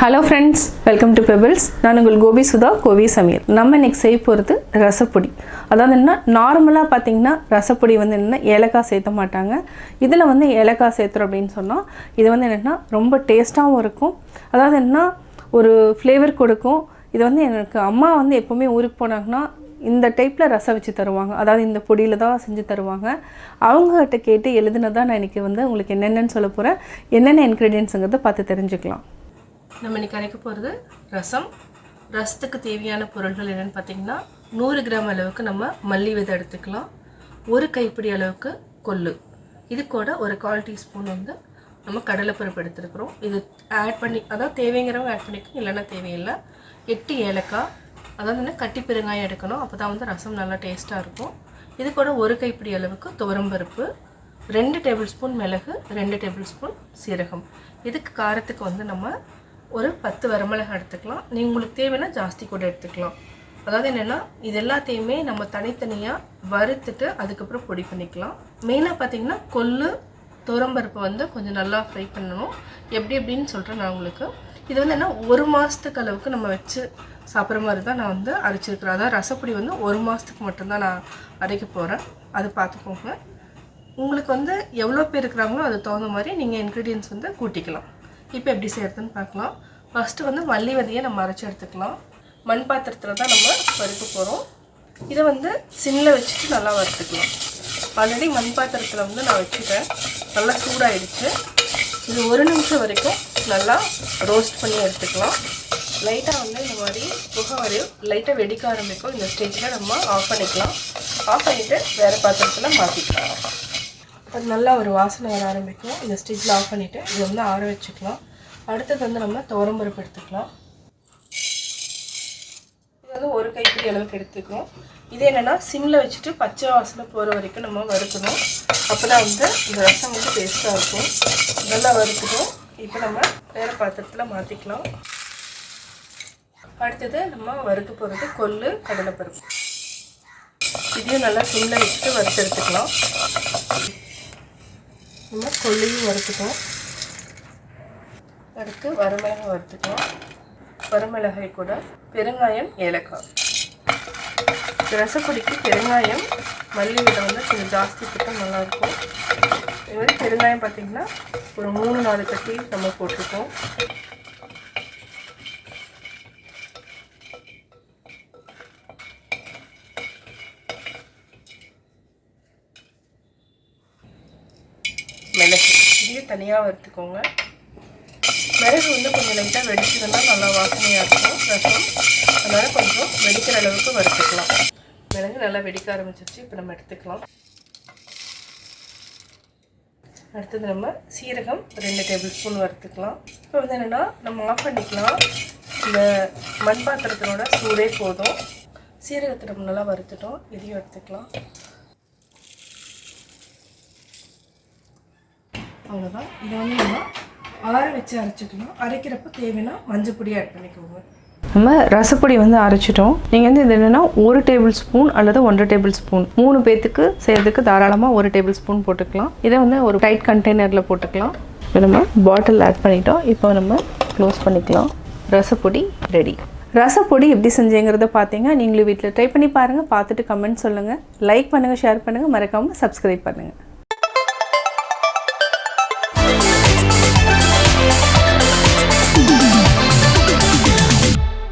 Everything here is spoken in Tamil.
Hello friends, welcome to Pebbles. நான் உங்கள் கோபி சுதா கோவி சமையல். நம்ம இன்னைக்கு செய்ய போகிறது ரசப்பொடி. அதாவது என்ன நார்மலாக பார்த்தீங்கன்னா ரசப்பொடி வந்து என்ன ஏலக்காய் சேர்த்த மாட்டாங்க. இதில் வந்து ஏலக்காய் சேர்த்துறோம் அப்படின்னு சொன்னால் இது வந்து என்னென்னா ரொம்ப டேஸ்ட்டாகவும் இருக்கும். அதாவது என்ன ஒரு ஃப்ளேவர் கொடுக்கும். இது வந்து எனக்கு அம்மா வந்து எப்போவுமே ஊருக்கு போனாங்கன்னா இந்த டைப்பில் ரசம் வச்சு தருவாங்க. அதாவது இந்த பொடியில் தான் செஞ்சு தருவாங்க. அவங்ககிட்ட கேட்டு எழுதுனதான் நான் இன்றைக்கி வந்து உங்களுக்கு என்னென்னு சொல்ல போகிறேன். என்னென்ன இன்க்ரீடியன்ஸுங்கிறத பார்த்து தெரிஞ்சுக்கலாம். நம்ம இன்றைக்கி அரைக்க போகிறது ரசத்துக்கு தேவையான பொருட்கள் என்னென்னு பார்த்தீங்கன்னா 100 கிராம் அளவுக்கு நம்ம மல்லி விதை எடுத்துக்கலாம். ஒரு கைப்பிடி அளவுக்கு கொள்ளு, இது கூட ஒரு 1/4 டீஸ்பூன் வந்து நம்ம கடலைப்பருப்பு எடுத்துருக்குறோம். இது ஆட் பண்ணி அதாவது தேவைங்கிறவங்க ஆட் பண்ணிக்கணும், இல்லைன்னா தேவையில்லை. 8 ஏலக்காய், அதாவது வந்து கட்டி பெருங்காயம் எடுக்கணும், அப்போ தான் வந்து ரசம் நல்லா டேஸ்ட்டாக இருக்கும். இது கூட ஒரு கைப்பிடி அளவுக்கு துவரம்பருப்பு, 2 டேபிள் ஸ்பூன் மிளகு, 2 டேபிள் ஸ்பூன் சீரகம். இதுக்கு காரத்துக்கு வந்து நம்ம ஒரு 10 வரமிளகாய் எடுத்துக்கலாம். நீங்கள் உங்களுக்கு தேவைன்னா ஜாஸ்தி கூட எடுத்துக்கலாம். அதாவது என்னென்னா இது எல்லாத்தையுமே நம்ம தனித்தனியாக வறுத்துட்டு அதுக்கப்புறம் பொடி பண்ணிக்கலாம். மெயினாக பார்த்திங்கன்னா கொள்ளு துவரம்பருப்பு வந்து கொஞ்சம் நல்லா ஃப்ரை பண்ணணும். எப்படின்னு சொல்கிறேன் நான் உங்களுக்கு. இது வந்து என்ன 1 மாதத்துக்கு அளவுக்கு நம்ம வச்சு சாப்பிட்ற மாதிரி தான் நான் வந்து அரைச்சிருக்கிறேன். அதாவது ரசப்பொடி வந்து 1 மாதத்துக்கு மட்டும்தான் நான் அரைக்க போகிறேன். அது பார்த்துக்கோங்க. உங்களுக்கு வந்து எவ்வளோ பேர் இருக்கிறாங்களோ அது தகுந்த மாதிரி நீங்கள் இன்க்ரீடியன்ஸ் வந்து கூட்டிக்கலாம். இப்போ எப்படி செய்கிறதுன்னு பார்க்கலாம். ஃபஸ்ட்டு வந்து மல்லி விதையை நம்ம அரைச்சி எடுத்துக்கலாம். மண் பாத்திரத்தில் தான் நம்ம வறுக்க போகிறோம். இதை வந்து சிம்மில் வச்சுட்டு நல்லா வறுத்துக்கலாம். ஆல்ரெடி மண் பாத்திரத்தில் வந்து நான் வச்சுட்டேன், நல்லா சூடாகிடுச்சு. இது 1 நிமிஷம் வரைக்கும் நல்லா ரோஸ்ட் பண்ணி எடுத்துக்கலாம். லைட்டாக வந்து இந்த மாதிரி புகை வரையும் லைட்டாக வெடிக்க ஆரம்பிக்கும். இந்த ஸ்டேஜில் நம்ம ஆஃப் பண்ணிக்கலாம். ஆஃப் பண்ணிவிட்டு வேறு பாத்திரத்தில் மாற்றிக்கலாம். அது நல்லா ஒரு வாசனை வர ஆரம்பிக்கும். இந்த ஸ்டேஜில் ஆஃப் பண்ணிவிட்டு இது வந்து ஆற வச்சுக்கலாம். அடுத்தது வந்து நம்ம துவரம்பருப்பு எடுத்துக்கலாம். இது வந்து ஒரு கைப்பிடி அளவுக்கு எடுத்துக்கிறோம். இது என்னென்னா சிம்மில் வச்சுட்டு பச்சை வாசனை போகிற வரைக்கும் நம்ம வறுக்கணும். அப்போ தான் வந்து இந்த ரசம் வந்து டேஸ்ட்டாக இருக்கும். நல்லா வறுக்கணும். இப்போ நம்ம வேறு பாத்திரத்தில் மாற்றிக்கலாம். அடுத்தது நம்ம வறுக்க போகிறது கொள்ளு கடலைப்பருப்பு. இதையும் நல்லா சிம்மில் வச்சுட்டு வறுத்து எடுத்துக்கலாம். நம்ம கொள்ளையும் வறுத்துட்டோம். அடுத்து வரமிளகாய் வறுத்துக்கலாம். வரமிளகாய் கூட பெருங்காயம், ஏலக்காய். ரசப்பொடிக்கு பெருங்காயம் மல்லி விதை வந்து கொஞ்சம் ஜாஸ்தி போட்டால் நல்லாயிருக்கும். இது மாதிரி பெருங்காயம் பார்த்திங்கன்னா ஒரு 3-4 கட்டி நம்ம போட்டிருக்கோம். மிளகு இதையும் தனியாக வறுத்துக்கோங்க. மிளகு வந்து கொஞ்சம் லைட்டாக வெடிச்சிருந்தால் நல்லா வாசனையாக இருக்கும் ரசம். அதனால் கொஞ்சம் வெடிக்கிற அளவுக்கு வறுத்துக்கலாம். மிளகு நல்லா வெடிக்க ஆரம்பிச்சிருச்சு. இப்போ நம்ம எடுத்துக்கலாம். அடுத்தது நம்ம சீரகம் 2 டேபிள் ஸ்பூன் வறுத்துக்கலாம். இப்போ வந்து என்னென்னா நம்ம ஆஃப் பண்ணிக்கலாம். இந்த மண் பாத்திரத்தினோட சூடே போதும். சீரகத்தை நம்ம நல்லா வறுத்துட்டோம். இதையும் எடுத்துக்கலாம். அவ்வளோதான். இதை வந்து நம்ம ஆற வச்சு அரைச்சிக்கலாம். அரைக்கிறப்ப தேவைன்னா மஞ்சள் பொடி ஆட் பண்ணிக்கோங்க. நம்ம ரசப்பொடி வந்து அரைச்சிட்டோம். நீங்கள் வந்து இது என்னென்னா 1 டேபிள் ஸ்பூன் அல்லது 1.5 டேபிள் ஸ்பூன் 3 பேர்த்துக்கு செய்கிறதுக்கு தாராளமாக 1 டேபிள் ஸ்பூன் போட்டுக்கலாம். இதை வந்து ஒரு டைட் கண்டெய்னரில் போட்டுக்கலாம். இப்போ நம்ம பாட்டில் ஆட் பண்ணிட்டோம். இப்போ நம்ம க்ளோஸ் பண்ணிக்கலாம். ரசப்பொடி ரெடி. ரசப்பொடி எப்படி செஞ்சேங்கிறத பார்த்தீங்க. நீங்களும் வீட்டில் ட்ரை பண்ணி பாருங்கள். பார்த்துட்டு கமெண்ட் சொல்லுங்கள். லைக் பண்ணுங்கள், ஷேர் பண்ணுங்கள், மறக்காமல் சப்ஸ்கிரைப் பண்ணுங்கள்.